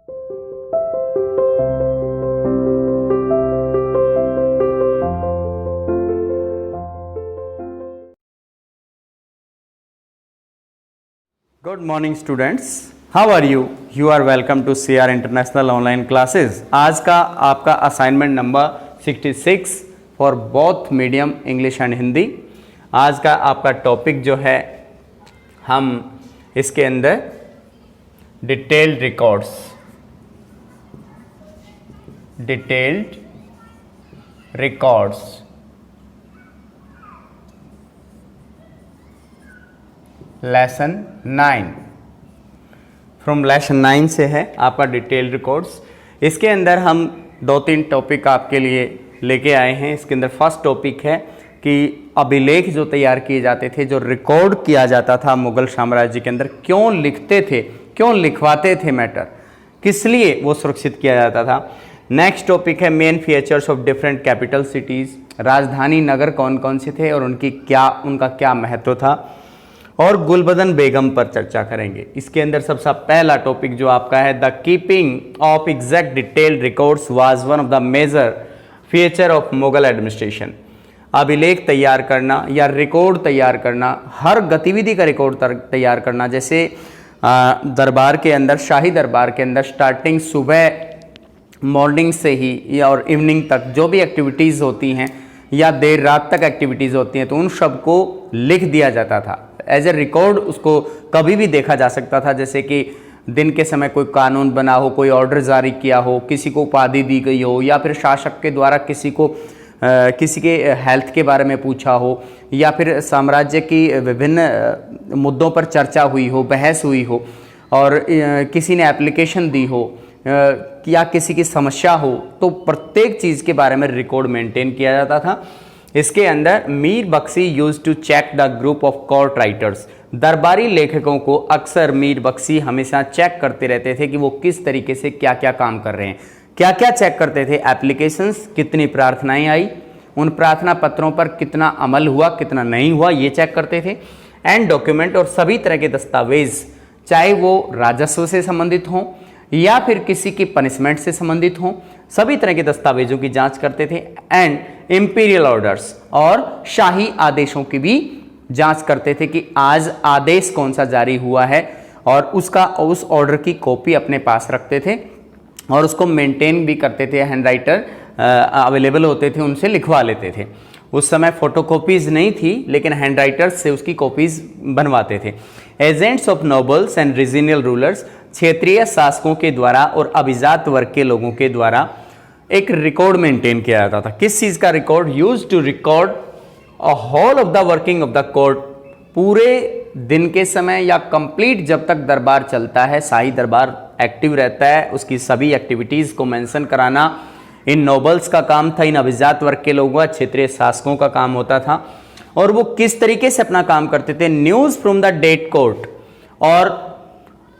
Good morning students, how are you? You are welcome to CR international online classes. आज का आपका assignment number 66 for both medium English and Hindi. आज का आपका topic जो है, हम इसके अंदर detailed records lesson 9 from lesson 9 से है आपका डिटेल्ड रिकॉर्ड्स। इसके अंदर हम 2-3 टॉपिक आपके लिए लेके आए हैं। इसके अंदर फर्स्ट टॉपिक है कि अभिलेख जो तैयार किए जाते थे, जो रिकॉर्ड किया जाता था मुगल साम्राज्य के अंदर, क्यों लिखते थे, क्यों लिखवाते थे मैटर, किस लिए वो सुरक्षित किया जाता था। नेक्स्ट टॉपिक है main features of different capital cities, राजधानी नगर कौन कौन से थे और उनका क्या महत्व था। और गुलबदन बेगम पर चर्चा करेंगे। इसके अंदर सबसे पहला टॉपिक जो आपका है, the keeping of exact detailed records was one of the major feature of Mughal administration. अभिलेख तैयार करना या रिकॉर्ड तैयार करना, हर गतिविधि का रिकॉर्ड तैयार करना। जैसे दरबार के अंदर, शाही दरबार के अंदर स्टार्टिंग सुबह मॉर्निंग से ही और इवनिंग तक जो भी एक्टिविटीज़ होती हैं या देर रात तक एक्टिविटीज़ होती हैं, तो उन सब को लिख दिया जाता था एज ए रिकॉर्ड। उसको कभी भी देखा जा सकता था, जैसे कि दिन के समय कोई कानून बना हो, कोई ऑर्डर जारी किया हो, किसी को उपाधि दी गई हो, या फिर शासक के द्वारा किसी के हेल्थ के बारे में पूछा हो, या फिर साम्राज्य की विभिन्न मुद्दों पर चर्चा हुई हो, बहस हुई हो, और किसी ने एप्लीकेशन दी हो या किसी की समस्या हो, तो प्रत्येक चीज़ के बारे में रिकॉर्ड मेंटेन किया जाता था। इसके अंदर Mir Bakhshi use to check the group of court writers. दरबारी लेखकों को अक्सर मीर बख्शी हमेशा चेक करते रहते थे कि वो किस तरीके से क्या क्या काम कर रहे हैं। क्या क्या चेक करते थे? एप्लीकेशंस, कितनी प्रार्थनाएं आई, उन प्रार्थना पत्रों पर कितना अमल हुआ, कितना नहीं हुआ, ये चेक करते थे। एंड डॉक्यूमेंट, और सभी तरह के दस्तावेज, चाहे वो राजस्व से संबंधित हों या फिर किसी की पनिशमेंट से संबंधित हों, सभी तरह के दस्तावेजों की जांच करते थे। एंड इंपीरियल ऑर्डर्स, और शाही आदेशों की भी जांच करते थे कि आज आदेश कौन सा जारी हुआ है, और उस ऑर्डर की कॉपी अपने पास रखते थे और उसको मेंटेन भी करते थे। हैंड राइटर अवेलेबल होते थे, उनसे लिखवा लेते थे। उस समय फोटोकॉपीज नहीं थी, लेकिन हैंड राइटर्स से उसकी कॉपीज बनवाते थे। Agents of nobles and regional rulers, क्षेत्रीय शासकों के द्वारा और अभिजात वर्ग के लोगों के द्वारा एक रिकॉर्ड मेंटेन किया जाता था। किस चीज़ का record? Use to record a whole of the working of the court. पूरे दिन के समय या कंप्लीट जब तक दरबार चलता है, शाही दरबार एक्टिव रहता है, उसकी सभी एक्टिविटीज़ को मेंशन कराना इन नोबल्स का काम था, इन अभिजात वर्ग के लोगों का, क्षेत्रीय शासकों का काम होता था। और वो किस तरीके से अपना काम करते थे? News from the date court, और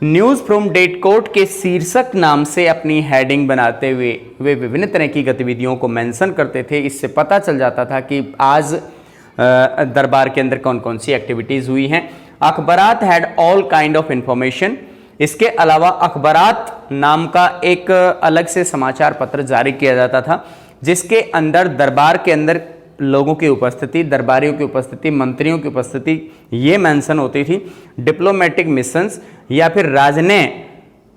न्यूज़ फ्रॉम डेट कोर्ट के शीर्षक नाम से अपनी हेडिंग बनाते हुए वे विभिन्न तरह की गतिविधियों को मेंशन करते थे। इससे पता चल जाता था कि आज दरबार के अंदर कौन कौन सी एक्टिविटीज़ हुई हैं। अखबारात had all kind of information. इसके अलावा अखबारात नाम का एक अलग से समाचार पत्र जारी किया जाता था, जिसके अंदर दरबार के अंदर लोगों की उपस्थिति, दरबारियों की उपस्थिति, मंत्रियों की उपस्थिति ये मेंशन होती थी। डिप्लोमेटिक मिशंस या फिर राजनयिक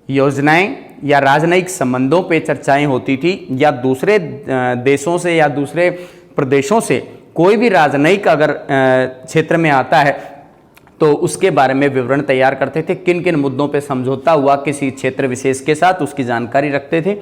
योजनाएं या राजनयिक संबंधों पे चर्चाएं होती थी, या दूसरे देशों से या दूसरे प्रदेशों से कोई भी राजनयिक अगर क्षेत्र में आता है तो उसके बारे में विवरण तैयार करते थे। किन किन मुद्दों पे समझौता हुआ किसी क्षेत्र विशेष के साथ, उसकी जानकारी रखते थे।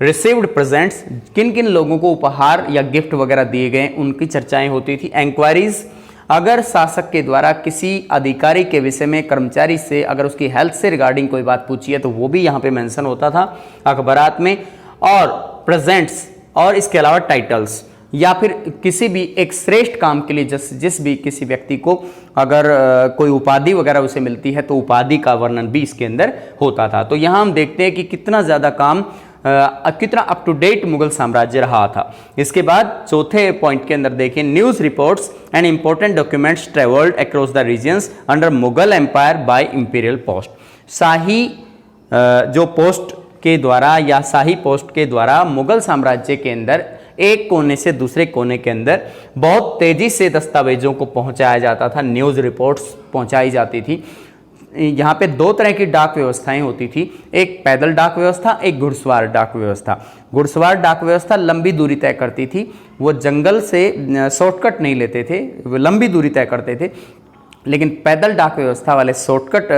रिसीव्ड प्रेजेंट्स, किन किन लोगों को उपहार या गिफ्ट वगैरह दिए गए, उनकी चर्चाएं होती थी। इंक्वायरीज, अगर शासक के द्वारा किसी अधिकारी के विषय में, कर्मचारी से अगर उसकी हेल्थ से रिगार्डिंग कोई बात पूछी है तो वो भी यहाँ पे मेंशन होता था अखबारात में। और प्रेजेंट्स, और इसके अलावा टाइटल्स, या फिर किसी भी एक श्रेष्ठ काम के लिए जिस भी किसी व्यक्ति को अगर कोई उपाधि वगैरह उसे मिलती है तो उपाधि का वर्णन भी इसके अंदर होता था। तो यहाँ हम देखते हैं कि कितना ज़्यादा काम, कितना अप टू डेट मुगल साम्राज्य रहा था। इसके बाद चौथे पॉइंट के अंदर देखें, news reports and important documents travelled across the regions under Mughal empire by imperial post. शाही जो पोस्ट के द्वारा या शाही पोस्ट के द्वारा मुगल साम्राज्य के अंदर एक कोने से दूसरे कोने के अंदर बहुत तेजी से दस्तावेजों को पहुंचाया जाता था, न्यूज़ रिपोर्ट्स पहुंचाई जाती थी। यहाँ पे दो तरह की डाक व्यवस्थाएं होती थी, एक पैदल डाक व्यवस्था, एक घुड़सवार डाक व्यवस्था। घुड़सवार डाक व्यवस्था लंबी दूरी तय करती थी, वो जंगल से शॉर्टकट नहीं लेते थे, वो लंबी दूरी तय करते थे। लेकिन पैदल डाक व्यवस्था वाले शॉर्टकट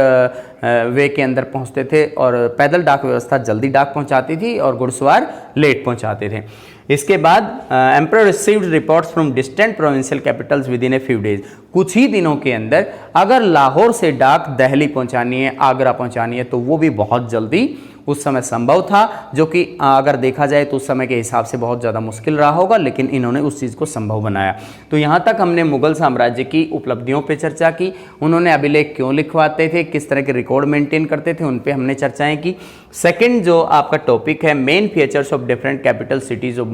वे के अंदर पहुंचते थे, और पैदल डाक व्यवस्था जल्दी डाक पहुंचाती थी और घुड़सवार लेट पहुंचाते थे। इसके बाद emperor received reports from distant provincial Capitals with in a few days. कुछ ही दिनों के अंदर अगर लाहौर से डाक दिल्ली पहुंचानी है, आगरा पहुंचानी है, तो वो भी बहुत जल्दी उस समय संभव था, जो कि अगर देखा जाए तो उस समय के हिसाब से बहुत ज़्यादा मुश्किल रहा होगा, लेकिन इन्होंने उस चीज़ को संभव बनाया। तो यहाँ तक हमने मुगल साम्राज्य की उपलब्धियों पे चर्चा की, उन्होंने अभिलेख क्यों लिखवाते थे, किस तरह के रिकॉर्ड मेंटेन करते थे, उन पे हमने चर्चाएं की। सेकंड जो आपका टॉपिक है, main features of different capital cities of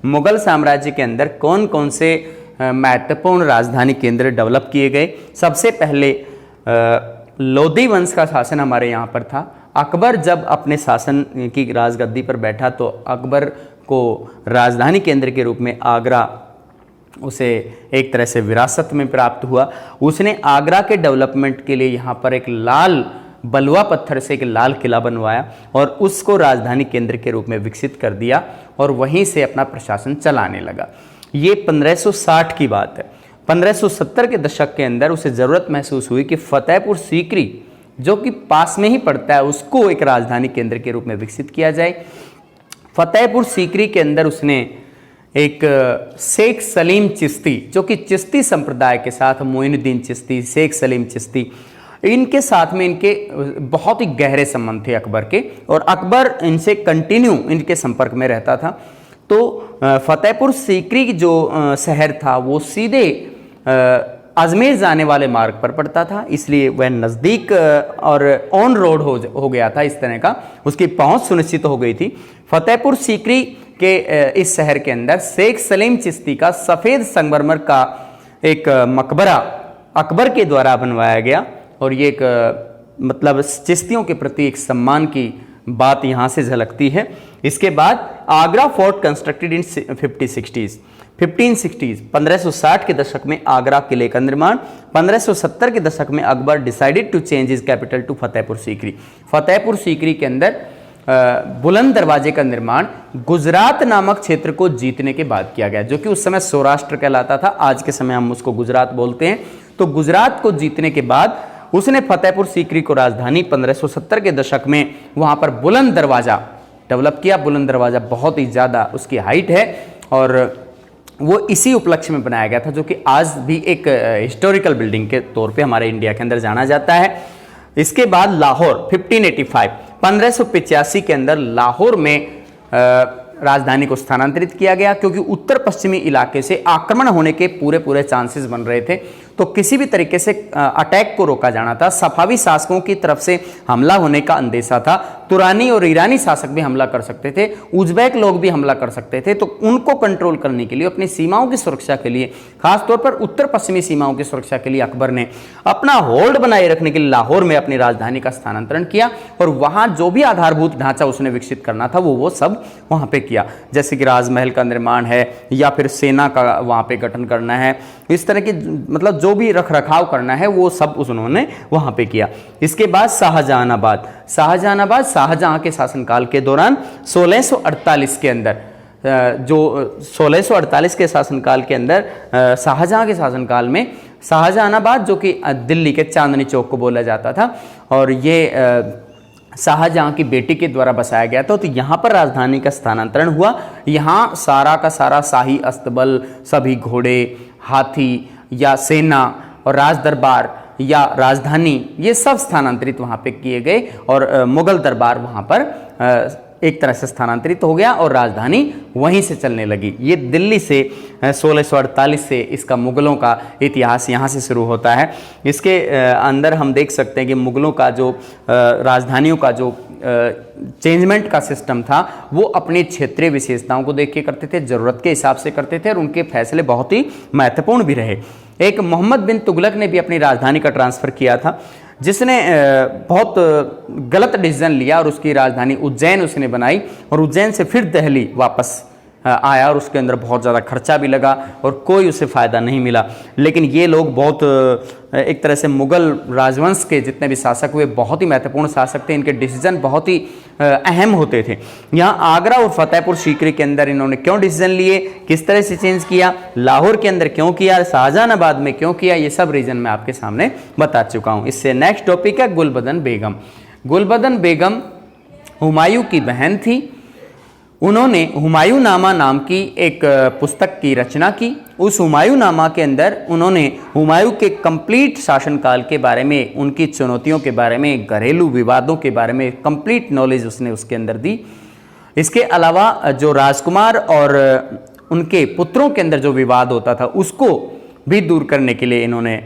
Mughal साम्राज्य के अंदर कौन कौन से महत्वपूर्ण राजधानी केंद्र डेवलप किए गए। सबसे पहले लोधी वंश का शासन हमारे यहाँ पर था। अकबर जब अपने शासन की राजगद्दी पर बैठा तो अकबर को राजधानी केंद्र के रूप में आगरा उसे एक तरह से विरासत में प्राप्त हुआ। उसने आगरा के डेवलपमेंट के लिए यहाँ पर एक लाल बलुआ पत्थर से एक लाल किला बनवाया और उसको राजधानी केंद्र के रूप में विकसित कर दिया और वहीं से अपना प्रशासन चलाने लगा। ये 1560 की बात है। 1570 के दशक के अंदर उसे ज़रूरत महसूस हुई कि फतेहपुर सीकरी जो कि पास में ही पड़ता है उसको एक राजधानी केंद्र के रूप में विकसित किया जाए। फतेहपुर सीकरी के अंदर उसने एक शेख सलीम चिश्ती, जो कि चिश्ती संप्रदाय के साथ मोइनुद्दीन चिश्ती, शेख सलीम चिश्ती, इनके साथ में इनके बहुत ही गहरे संबंध थे अकबर के, और अकबर इनसे कंटिन्यू इनके संपर्क में रहता था। तो फतेहपुर सीकरी जो शहर था वो सीधे अजमेर जाने वाले मार्ग पर पड़ता था, इसलिए वह नज़दीक और ऑन रोड हो गया था। इस तरह का उसकी पहुंच सुनिश्चित हो गई थी। फतेहपुर सीकरी के इस शहर के अंदर शेख सलीम चिश्ती का सफ़ेद संगमरमर का एक मकबरा अकबर के द्वारा बनवाया गया, और ये एक मतलब चिश्तियों के प्रति एक सम्मान की बात यहाँ से झलकती है। इसके बाद Agra fort constructed in 1560s 1560 के दशक में आगरा किले का निर्माण। 1570 के दशक में Akbar decided to change his capital to Fatehpur Sikri. Fatehpur Sikri के अंदर बुलंद दरवाजे का निर्माण गुजरात नामक क्षेत्र को जीतने के बाद किया गया, जो कि उस समय सौराष्ट्र कहलाता था, आज के समय हम उसको गुजरात बोलते हैं। तो गुजरात को जीतने के बाद उसने फतेहपुर सीकरी को राजधानी 1570 के दशक में वहां पर बुलंद दरवाजा डेवलप किया। बुलंद दरवाजा बहुत ही ज़्यादा उसकी हाइट है और वो इसी उपलक्ष्य में बनाया गया था, जो कि आज भी एक हिस्टोरिकल बिल्डिंग के तौर पे हमारे इंडिया के अंदर जाना जाता है। इसके बाद लाहौर 1585 के अंदर लाहौर में राजधानी को स्थानांतरित किया गया, क्योंकि उत्तर पश्चिमी इलाके से आक्रमण होने के पूरे चांसेस बन रहे थे। तो किसी भी तरीके से अटैक को रोका जाना था। सफावी शासकों की तरफ से हमला होने का अंदेशा था। तुरानी और ईरानी शासक भी हमला कर सकते थे, उज़्बेक लोग भी हमला कर सकते थे। तो उनको कंट्रोल करने के लिए, अपनी सीमाओं की सुरक्षा के लिए, खासतौर पर उत्तर पश्चिमी सीमाओं की सुरक्षा के लिए अकबर ने अपना होल्ड बनाए रखने के लिए लाहौर में अपनी राजधानी का स्थानांतरण किया, और वहाँ जो भी आधारभूत ढांचा उसने विकसित करना था वो सब वहाँ पे किया, जैसे कि राजमहल का निर्माण है या फिर सेना का वहाँ पे गठन करना है, इस तरह की मतलब जो भी रख रखाव करना है वो सब उन्होंने वहाँ पे किया। इसके बाद शाहजहानाबाद शाहजहां के शासनकाल के दौरान 1648 के अंदर जो 1648 के शासनकाल के अंदर शाहजहां के शासनकाल में शाहजहानाबाद, जो कि दिल्ली के चांदनी चौक को बोला जाता था, और ये शाहजहां की बेटी के द्वारा बसाया गया था। तो यहाँ पर राजधानी का स्थानांतरण हुआ। यहाँ सारा का सारा शाही अस्तबल, सभी घोड़े, हाथी या सेना और राज दरबार या राजधानी, ये सब स्थानांतरित वहाँ पे किए गए, और मुगल दरबार वहाँ पर एक तरह से स्थानांतरित हो गया और राजधानी वहीं से चलने लगी। ये दिल्ली से 1648 से इसका मुगलों का इतिहास यहाँ से शुरू होता है। इसके अंदर हम देख सकते हैं कि मुगलों का जो राजधानियों का जो चेंजमेंट का सिस्टम था वो अपनी क्षेत्रीय विशेषताओं को देख के करते थे, ज़रूरत के हिसाब से करते थे, और उनके फैसले बहुत ही महत्वपूर्ण भी रहे। एक मोहम्मद बिन तुगलक ने भी अपनी राजधानी का ट्रांसफ़र किया था। जिसने बहुत गलत डिसीजन लिया और उसकी राजधानी उज्जैन उसने बनाई और उज्जैन से फिर दिल्ली वापस आया और उसके अंदर बहुत ज़्यादा खर्चा भी लगा और कोई उसे फ़ायदा नहीं मिला। लेकिन ये लोग बहुत एक तरह से मुग़ल राजवंश के जितने भी शासक हुए बहुत ही महत्वपूर्ण शासक थे, इनके डिसीजन बहुत ही अहम होते थे। यहाँ आगरा और फतेहपुर सीकरी के अंदर इन्होंने क्यों डिसीजन लिए, किस तरह से चेंज किया, लाहौर के अंदर क्यों किया, शाहजहानाबाद में क्यों किया, ये सब रीज़न मैं आपके सामने बता चुका हूँ। इससे नेक्स्ट टॉपिक है गुलबदन बेगम। गुलबदन बेगम हुमायूं की बहन थी। उन्होंने हुमायूं नामा नाम की एक पुस्तक की रचना की। उस हुमायूं नामा के अंदर उन्होंने हुमायूं के कंप्लीट शासनकाल के बारे में, उनकी चुनौतियों के बारे में, घरेलू विवादों के बारे में कंप्लीट नॉलेज उसने उसके अंदर दी। इसके अलावा जो राजकुमार और उनके पुत्रों के अंदर जो विवाद होता था उसको भी दूर करने के लिए इन्होंने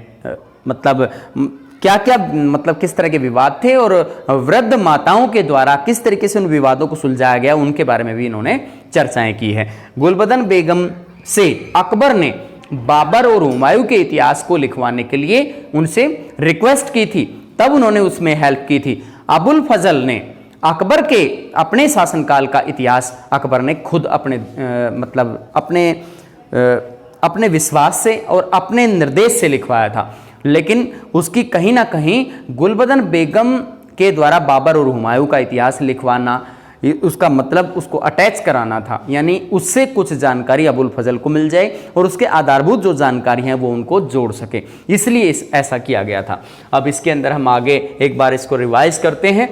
मतलब क्या क्या मतलब किस तरह के विवाद थे और वृद्ध माताओं के द्वारा किस तरीके से उन विवादों को सुलझाया गया उनके बारे में भी इन्होंने चर्चाएं की है। गुलबदन बेगम से अकबर ने बाबर और हुमायूं के इतिहास को लिखवाने के लिए उनसे रिक्वेस्ट की थी, तब उन्होंने उसमें हेल्प की थी। अबुल फजल ने अकबर के अपने शासनकाल का इतिहास अकबर ने खुद अपने मतलब अपने विश्वास से और अपने निर्देश से लिखवाया था, लेकिन उसकी कहीं ना कहीं गुलबदन बेगम के द्वारा बाबर और हुमायूं का इतिहास लिखवाना, उसका मतलब उसको अटैच कराना था, यानी उससे कुछ जानकारी अबुल फजल को मिल जाए और उसके आधारभूत जो जानकारी हैं वो उनको जोड़ सके, इसलिए ऐसा किया गया था। अब इसके अंदर हम आगे एक बार इसको रिवाइज करते हैं।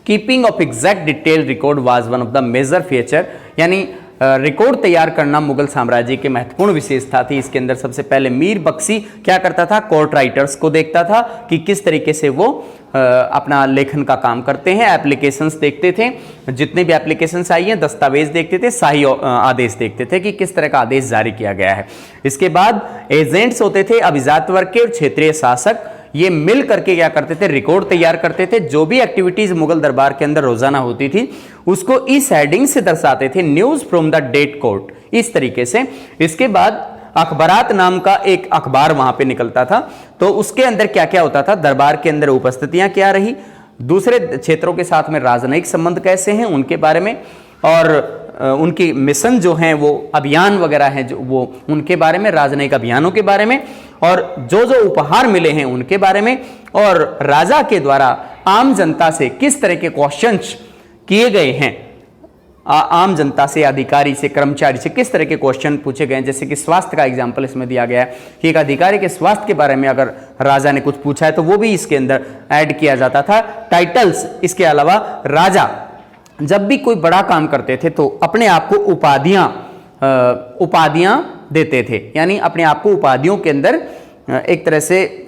Keeping of exact detail record was one of the major feature, यानी रिकॉर्ड तैयार करना मुगल साम्राज्य की महत्वपूर्ण विशेषता थी। इसके अंदर सबसे पहले मीर बख्शी क्या करता था, कोर्ट राइटर्स को देखता था कि किस तरीके से वो अपना लेखन का काम करते हैं, एप्लीकेशंस देखते थे, जितने भी एप्लीकेशंस आई हैं दस्तावेज देखते थे, शाही आदेश देखते थे कि किस तरह का आदेश जारी किया गया है। इसके बाद एजेंट्स होते थे, अभिजात वर्ग के और क्षेत्रीय शासक, ये मिल करके क्या करते थे, रिकॉर्ड तैयार करते थे। जो भी एक्टिविटीज मुगल दरबार के अंदर रोजाना होती थी उसको इस हेडिंग से दर्शाते थे, news from the date court, इस तरीके से। इसके बाद अखबारात नाम का एक अखबार वहां पे निकलता था, तो उसके अंदर क्या क्या होता था, दरबार के अंदर उपस्थितियां क्या रही, दूसरे क्षेत्रों के साथ में राजनयिक संबंध कैसे हैं उनके बारे में, और उनकी मिशन जो हैं वो अभियान वगैरह हैं जो वो उनके बारे में, राजनयिक अभियानों के बारे में, और जो जो उपहार मिले हैं उनके बारे में, और राजा के द्वारा आम जनता से किस तरह के क्वेश्चंस किए गए हैं, आम जनता से, अधिकारी से, कर्मचारी से किस तरह के क्वेश्चन पूछे गए हैं। जैसे कि स्वास्थ्य का एग्जाम्पल इसमें दिया गया है कि एक अधिकारी के स्वास्थ्य के बारे में अगर राजा ने कुछ पूछा है तो वो भी इसके अंदर ऐड किया जाता था। टाइटल्स, इसके अलावा राजा जब भी कोई बड़ा काम करते थे तो अपने आप को उपाधियां देते थे, यानी अपने आप को उपाधियों के अंदर एक तरह से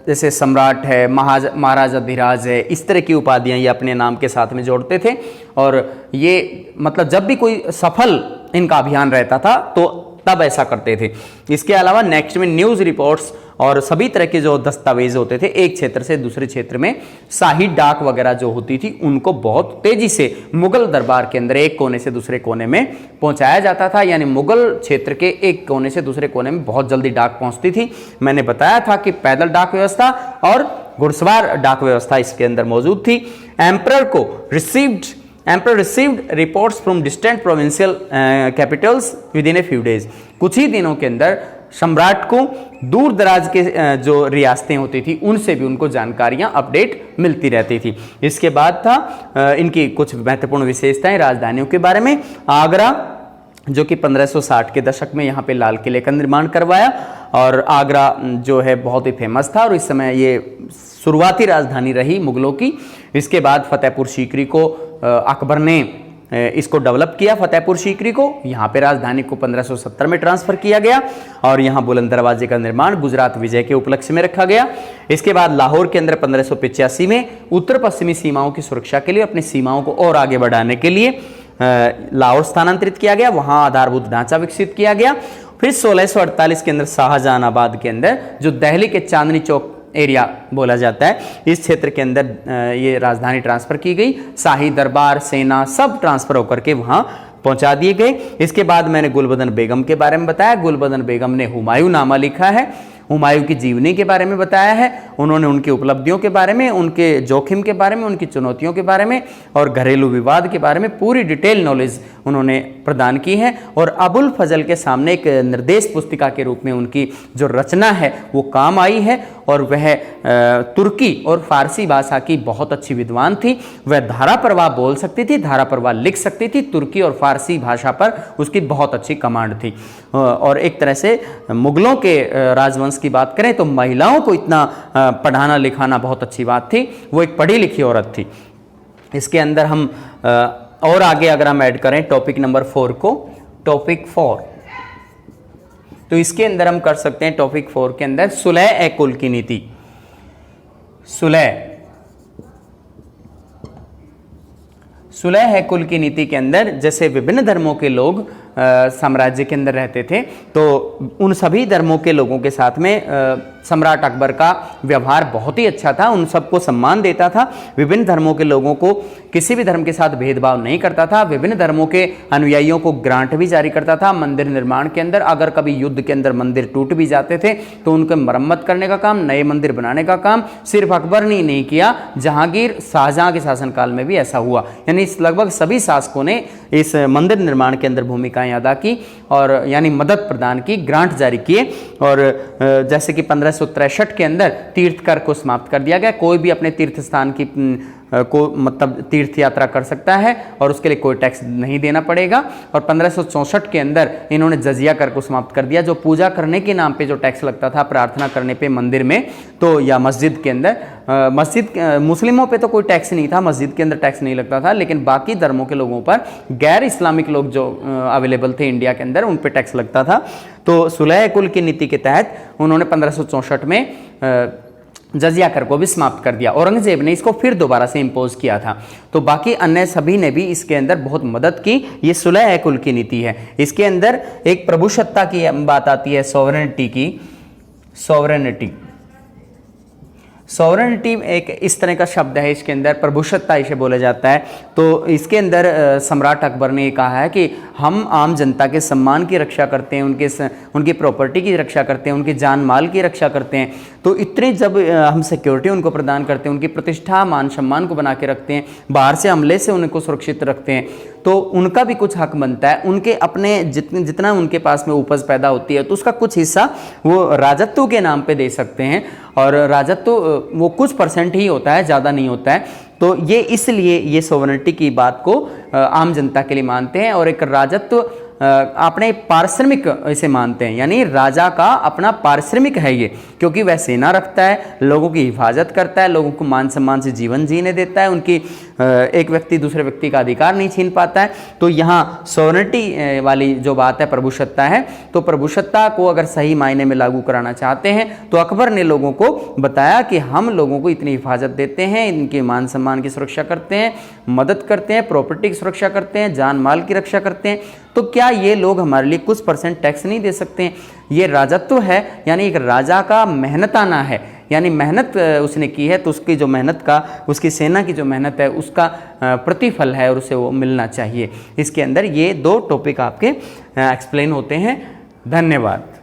जैसे सम्राट है, महाराजा धीराज है, इस तरह की उपाधियां ये अपने नाम के साथ में जोड़ते थे। और ये मतलब जब भी कोई सफल इनका अभियान रहता था तो तब ऐसा करते थे। इसके अलावा नेक्स्ट में न्यूज़ रिपोर्ट्स और सभी तरह के जो दस्तावेज होते थे, एक क्षेत्र से दूसरे क्षेत्र में शाही डाक वगैरह जो होती थी उनको बहुत तेजी से मुगल दरबार के अंदर एक कोने से दूसरे कोने में पहुंचाया जाता था, यानी मुगल क्षेत्र के एक कोने से दूसरे कोने में बहुत जल्दी डाक पहुंचती थी। मैंने बताया था कि पैदल डाक व्यवस्था और घुड़सवार डाक व्यवस्था इसके अंदर मौजूद थी। Emperor received reports from distant provincial capitals within a few days. कुछ ही दिनों के अंदर सम्राट को दूर दराज के जो रियासतें होती थी उनसे भी उनको जानकारियां अपडेट मिलती रहती थी। इसके बाद था इनकी कुछ महत्वपूर्ण विशेषताएं राजधानियों के बारे में। आगरा जो कि 1560 के दशक में यहाँ पे लाल किले का निर्माण करवाया, और आगरा जो है बहुत ही फेमस था और इस समय ये शुरुआती राजधानी रही मुगलों की। इसके बाद फतेहपुर सीकरी को अकबर ने इसको डेवलप किया, फतेहपुर सीकरी को, यहाँ पे राजधानी को 1570 में ट्रांसफर किया गया और यहाँ बुलंद दरवाजे का निर्माण गुजरात विजय के उपलक्ष्य में रखा गया। इसके बाद लाहौर के अंदर 1585 में उत्तर पश्चिमी सीमाओं की सुरक्षा के लिए, अपनी सीमाओं को और आगे बढ़ाने के लिए लाहौर स्थानांतरित किया गया, वहाँ आधारभूत ढांचा विकसित किया गया। फिर 1648 के अंदर शाहजहानाबाद के अंदर जो दिल्ली के चांदनी चौक एरिया बोला जाता है, इस क्षेत्र के अंदर ये राजधानी ट्रांसफर की गई। शाही दरबार, सेना सब ट्रांसफर होकर के वहां पहुंचा दिए गए। इसके बाद मैंने गुलबदन बेगम के बारे में बताया। गुलबदन बेगम ने हुमायूं नामा लिखा है। हुमायूं की जीवनी के बारे में बताया है, उन्होंने उनकी उपलब्धियों के बारे में, उनके जोखिम के बारे में, उनकी चुनौतियों के बारे में और घरेलू विवाद के बारे में पूरी डिटेल नॉलेज उन्होंने प्रदान की है। और अबुल फजल के सामने एक निर्देश पुस्तिका के रूप में उनकी जो रचना है वो काम आई है। और वह तुर्की और फारसी भाषा की बहुत अच्छी विद्वान थी। वह धारा प्रवाह बोल सकती थी, धारा प्रवाह लिख सकती थी। तुर्की और फारसी भाषा पर उसकी बहुत अच्छी कमांड थी। और एक तरह से मुगलों के राजवंश की बात करें तो महिलाओं को इतना पढ़ाना लिखाना बहुत अच्छी बात थी। वो एक पढ़ी लिखी औरत थी। इसके अंदर हम और आगे अगर हम ऐड करें टॉपिक नंबर 4 को, टॉपिक 4, तो इसके अंदर हम कर सकते हैं टॉपिक 4 के अंदर सुलह ए कुल की नीति। सुलह है कुल की नीति के अंदर जैसे विभिन्न धर्मों के लोग साम्राज्य के अंदर रहते थे, तो उन सभी धर्मों के लोगों के साथ में सम्राट अकबर का व्यवहार बहुत ही अच्छा था। उन सबको सम्मान देता था। विभिन्न धर्मों के लोगों को किसी भी धर्म के साथ भेदभाव नहीं करता था। विभिन्न धर्मों के अनुयायियों को ग्रांट भी जारी करता था। मंदिर निर्माण के अंदर अगर कभी युद्ध के अंदर मंदिर टूट भी जाते थे तो उनके मरम्मत करने का काम, नए मंदिर बनाने का काम सिर्फ अकबर ने नहीं किया, जहांगीर, शाहजहां के शासनकाल में भी ऐसा हुआ। यानी लगभग सभी शासकों ने इस मंदिर निर्माण के अंदर भूमिकाएं अदा की और यानी मदद प्रदान की, ग्रांट जारी किए। और जैसे कि 1563 के अंदर तीर्थ कर को समाप्त कर दिया गया। कोई भी अपने तीर्थ स्थान की को मतलब तीर्थ यात्रा कर सकता है और उसके लिए कोई टैक्स नहीं देना पड़ेगा। और 1564 के अंदर इन्होंने जजिया कर को समाप्त कर दिया, जो पूजा करने के नाम पे जो टैक्स लगता था प्रार्थना करने पे मंदिर में तो या मस्जिद के अंदर। मुस्लिमों पे तो कोई टैक्स नहीं था, मस्जिद के अंदर टैक्स नहीं लगता था, लेकिन बाकी धर्मों के लोगों पर, गैर इस्लामिक लोग जो अवेलेबल थे इंडिया के अंदर, उन पे टैक्स लगता था। तो सुलह कुल की नीति के तहत उन्होंने 1564 में जजिया कर को भी समाप्त कर दिया। औरंगजेब ने इसको फिर दोबारा से इम्पोज किया था। तो बाकी अन्य सभी ने भी इसके अंदर बहुत मदद की। ये सुलह कुल की नीति है। इसके अंदर एक प्रभुसत्ता की बात आती है, सॉवरेनिटी की। सॉवरेनिटी एक इस तरह का शब्द है, इसके अंदर प्रभुसत्ता इसे बोला जाता है। तो इसके अंदर सम्राट अकबर ने कहा है कि हम आम जनता के सम्मान की रक्षा करते हैं, उनकी प्रॉपर्टी की रक्षा करते हैं, उनकी जान माल की रक्षा करते हैं। तो इतने जब हम सिक्योरिटी उनको प्रदान करते हैं, उनकी प्रतिष्ठा मान सम्मान को बना के रखते हैं, बाहर से हमले से उनको सुरक्षित रखते हैं, तो उनका भी कुछ हक बनता है। उनके अपने जितना उनके पास में उपज पैदा होती है तो उसका कुछ हिस्सा वो राजत्व के नाम पे दे सकते हैं। और राजत्व वो कुछ % ही होता है, ज़्यादा नहीं होता है। तो ये इसलिए ये सोवरेनिटी की बात को आम जनता के लिए मानते हैं। और एक राजत्व अपने पारिश्रमिक इसे मानते हैं, यानी राजा का अपना पारिश्रमिक है ये, क्योंकि वह सेना रखता है, लोगों की हिफाजत करता है, लोगों को मान सम्मान से जीवन जीने देता है, उनकी एक व्यक्ति दूसरे व्यक्ति का अधिकार नहीं छीन पाता है। तो यहाँ सॉवरेनिटी वाली जो बात है, प्रभुसत्ता है, तो प्रभुसत्ता को अगर सही मायने में लागू कराना चाहते हैं तो अकबर ने लोगों को बताया कि हम लोगों को इतनी हिफाजत देते हैं, इनके मान सम्मान की सुरक्षा करते हैं, मदद करते हैं, प्रॉपर्टी की सुरक्षा करते हैं, जान माल की रक्षा करते हैं, तो क्या ये लोग हमारे लिए कुछ % टैक्स नहीं दे सकते हैं? ये राजत्व है, यानी एक राजा का मेहनताना है, यानी मेहनत उसने की है तो उसकी जो मेहनत का, उसकी सेना की जो मेहनत है उसका प्रतिफल है और उसे वो मिलना चाहिए। इसके अंदर ये 2 टॉपिक आपके एक्सप्लेन होते हैं। धन्यवाद।